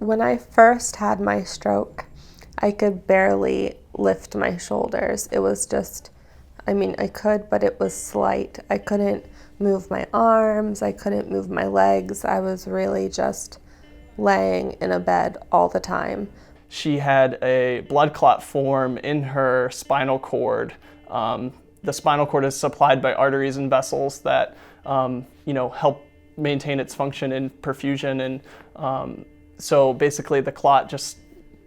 When I first had my stroke, I could barely lift my shoulders. It was just, I could, but it was slight. I couldn't move my arms, I couldn't move my legs. I was really just laying in a bed all the time. She had a blood clot form in her spinal cord. The spinal cord is supplied by arteries and vessels that help maintain its function in perfusion, and so basically the clot just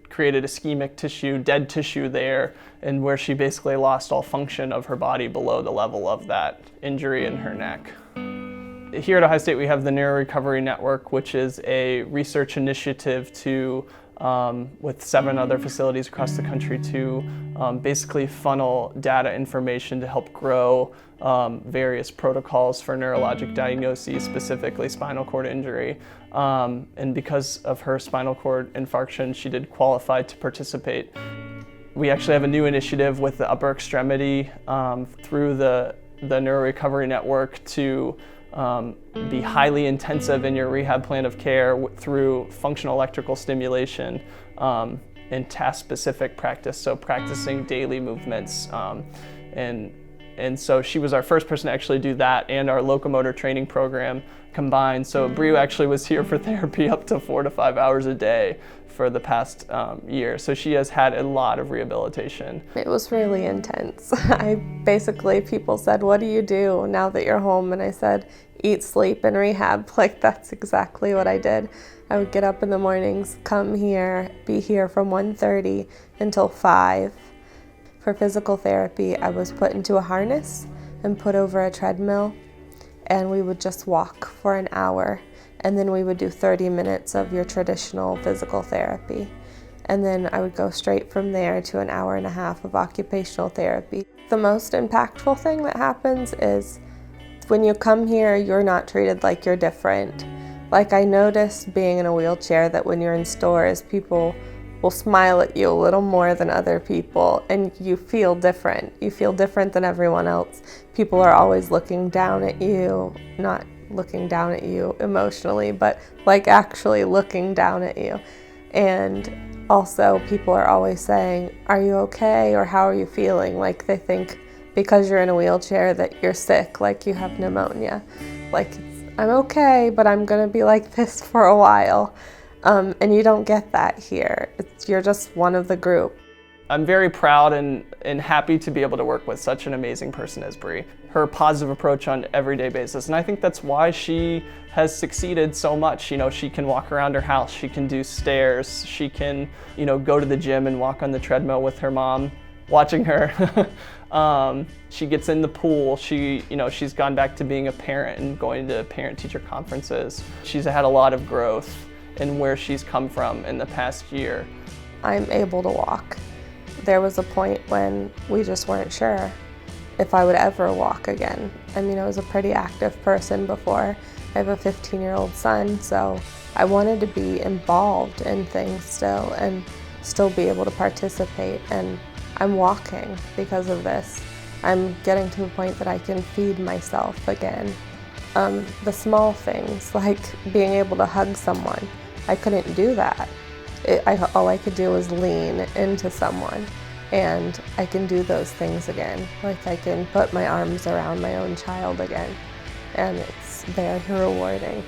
created ischemic tissue, dead tissue there, and where she basically lost all function of her body below the level of that injury in her neck. Here at Ohio State we have the NeuroRecovery Network, which is a research initiative with 7 other facilities across the country to basically funnel data information to help grow various protocols for neurologic diagnoses, specifically spinal cord injury. And because of her spinal cord infarction, she did qualify to participate. We actually have a new initiative with the upper extremity through the NeuroRecovery Network to be highly intensive in your rehab plan of care through functional electrical stimulation and task-specific practice, so practicing daily movements. And so she was our first person to actually do that, and our locomotor training program combined. So Brie actually was here for therapy up to 4 to 5 hours a day for the past year. So she has had a lot of rehabilitation. It was really intense. People said, "What do you do now that you're home?" And I said, "Eat, sleep, and rehab." Like, that's exactly what I did. I would get up in the mornings, come here, be here from 1:30 until 5. For physical therapy, I was put into a harness and put over a treadmill, and we would just walk for an hour, and then we would do 30 minutes of your traditional physical therapy. And then I would go straight from there to an hour and a half of occupational therapy. The most impactful thing that happens is when you come here, you're not treated like you're different. Like, I noticed being in a wheelchair that when you're in stores, people will smile at you a little more than other people, and you feel different. You feel different than everyone else. People are always looking down at you, not looking down at you emotionally, but like actually looking down at you. And also people are always saying, "Are you okay?" or "How are you feeling?" Like, they think because you're in a wheelchair that you're sick, like you have pneumonia. Like, I'm okay, but I'm gonna be like this for a while. And you don't get that here. You're just one of the group. I'm very proud and happy to be able to work with such an amazing person as Brie. Her positive approach on an everyday basis, and I think that's why she has succeeded so much. She can walk around her house, she can do stairs, she can, go to the gym and walk on the treadmill with her mom, watching her. She gets in the pool. She's gone back to being a parent and going to parent-teacher conferences. She's had a lot of growth in where she's come from in the past year. I'm able to walk. There was a point when we just weren't sure if I would ever walk again. I was a pretty active person before. I have a 15-year-old son, so I wanted to be involved in things still and still be able to participate, and I'm walking because of this. I'm getting to a point that I can feed myself again. The small things, like being able to hug someone, I couldn't do that. All I could do was lean into someone, and I can do those things again. Like, I can put my arms around my own child again, and it's very rewarding.